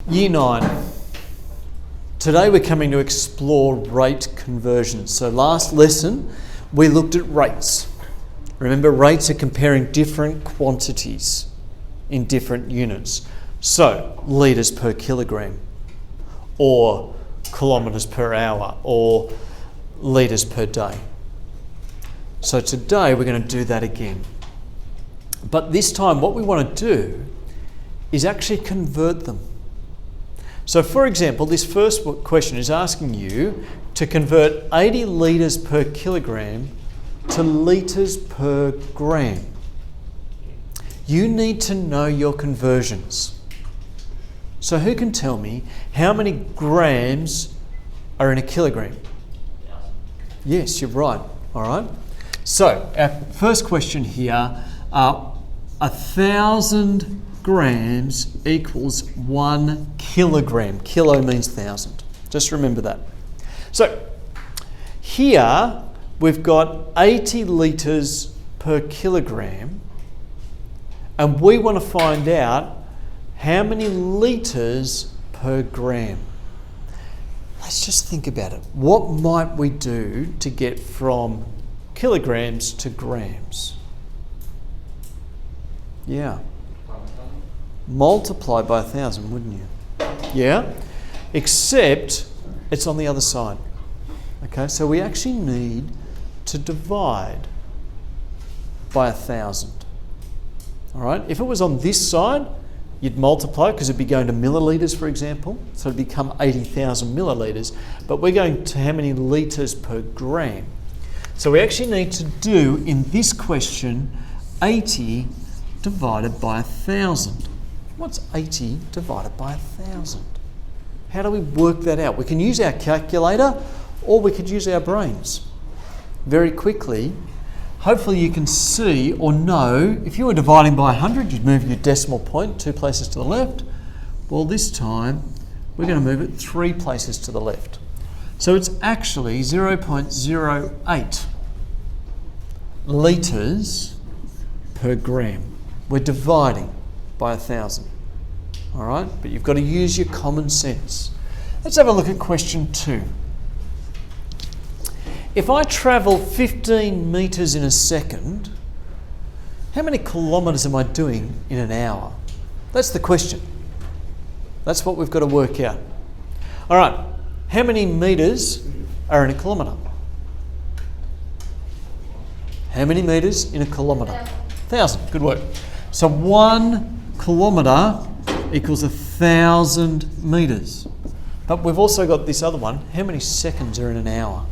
Year 9. Today we're coming to explore rate conversions. So last lesson we looked at rates. Remember, rates are comparing different quantities in different units. So litres per kilogram, or kilometres per hour, or litres per day. So today we're going to do that again. But this time what we want to do is actually convert them. So for example, this first question is asking you to convert 80 litres per kilogram to litres per gram. You need to know your conversions. So who can tell me how many grams are in a kilogram? Yes, you're right. All right. So our first question here, 1,000 grams equals 1 kilogram. Kilo means 1,000. Just remember that. So here we've got 80 litres per kilogram, and we want to find out how many litres per gram. Let's just think about it. What might we do to get from kilograms to grams? Yeah. Multiply by 1,000, wouldn't you? Yeah? Except it's on the other side. Okay, so we actually need to divide by 1,000. All right? If it was on this side, you'd multiply because it'd be going to milliliters, for example. So it'd become 80,000 milliliters. But we're going to how many litres per gram. So we actually need to do, in this question, 80 divided by 1,000. What's 80 divided by 1,000? How do we work that out? We can use our calculator or we could use our brains. Very quickly, hopefully you can see or know, if you were dividing by 100, you'd move your decimal point 2 places to the left. Well, this time we're going to move it 3 places to the left. So it's actually 0.08 litres per gram. We're dividing by 1,000. All right, but you've got to use your common sense. Let's have a look at question 2. If I travel 15 metres in a second, how many kilometres am I doing in an hour? That's the question. That's what we've got to work out. All right, how many metres are in a kilometre? How many metres in a kilometre? 1,000, good work. So 1 kilometre equals 1,000 metres. But we've also got this other one. How many seconds are in an hour?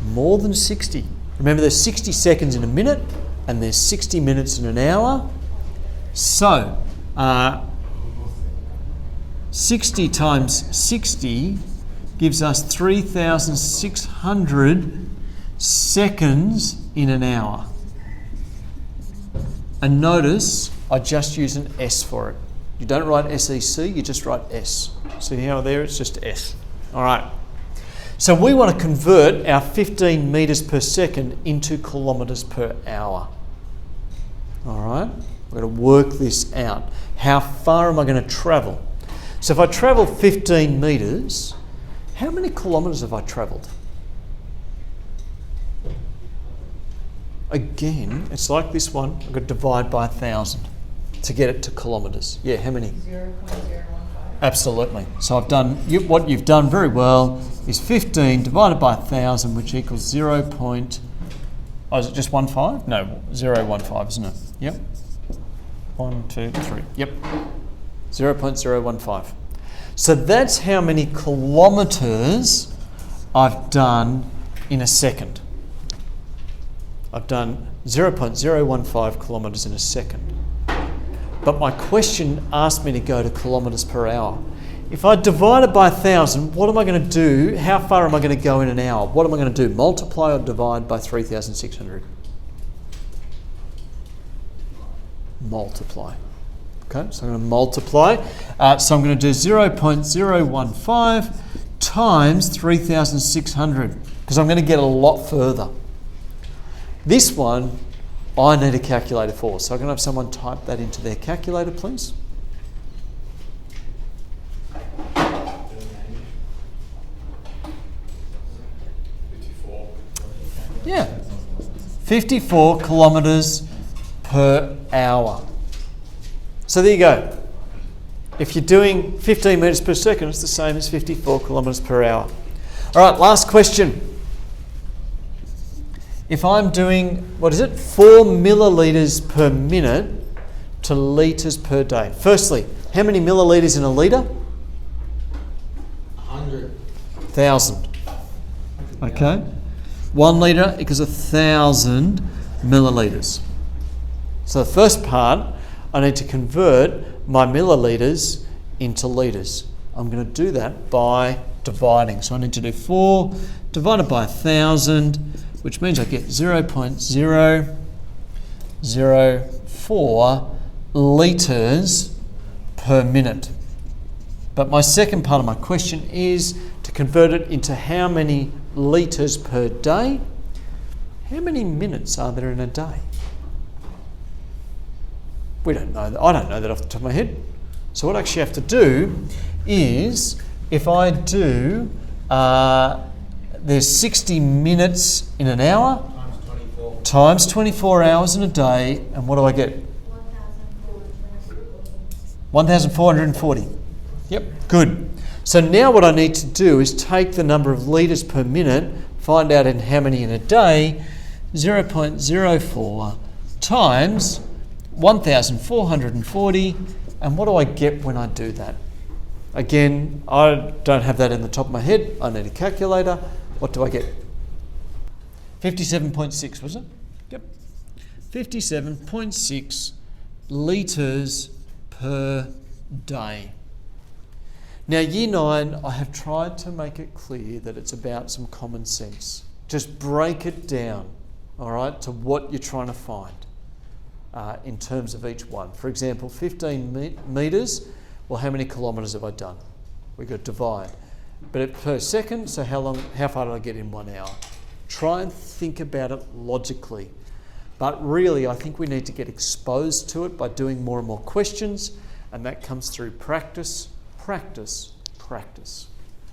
More than 60. Remember, there's 60 seconds in a minute and there's 60 minutes in an hour. So 60 times 60 gives us 3,600 seconds in an hour. And notice I just use an S for it. You don't write SEC, you just write S. See how there it's just S. All right. So we want to convert our 15 metres per second into kilometres per hour. All right. We're going to work this out. How far am I going to travel? So if I travel 15 metres, how many kilometres have I travelled? Again, it's like this one. I've got to divide by 1,000 to get it to kilometres. Yeah, how many? 0.015. Absolutely. So I've done, what you've done very well is 15 divided by 1,000, which equals 0. Oh, is it just 15? No, 0.15, isn't it? Yep. 1, 2, 3. Yep. 0.015. So that's how many kilometres I've done in a second. I've done 0.015 kilometres in a second. But my question asked me to go to kilometres per hour. If I divide it by 1,000, what am I going to do? How far am I going to go in an hour? What am I going to do? Multiply or divide by 3,600? Multiply. Okay, so I'm going to multiply. So I'm going to do 0.015 times 3,600 because I'm going to get a lot further. This one, I need a calculator for. So I'm going to have someone type that into their calculator, please. Yeah. 54 kilometres per hour. So there you go. If you're doing 15 metres per second, it's the same as 54 kilometres per hour. All right, last question. If I'm doing, 4 millilitres per minute to litres per day. Firstly, how many millilitres in a litre? 100. 1,000. Okay. 1 litre equals 1,000 millilitres. So the first part, I need to convert my millilitres into litres. I'm going to do that by dividing. So I need to do 4 divided by 1,000, which means I get 0.004 litres per minute. But my second part of my question is to convert it into how many litres per day. How many minutes are there in a day? We don't know that. I don't know that off the top of my head. So what I actually have to do is, if I do, there's 60 minutes in an hour times 24 hours in a day, and what do I get? 1,440. Yep, good. So now what I need to do is take the number of litres per minute, find out in how many in a day, 0.04 times 1,440, and what do I get when I do that? Again, I don't have that in the top of my head. I need a calculator. What do I get? 57.6, was it? Yep. 57.6 litres per day. Now, Year 9, I have tried to make it clear that it's about some common sense. Just break it down, all right, to what you're trying to find in terms of each one. For example, 15 metres, well, how many kilometres have I done? We've got to divide. But per second, so how far did I get in 1 hour? Try and think about it logically. But really, I think we need to get exposed to it by doing more and more questions, and that comes through practice, practice, practice.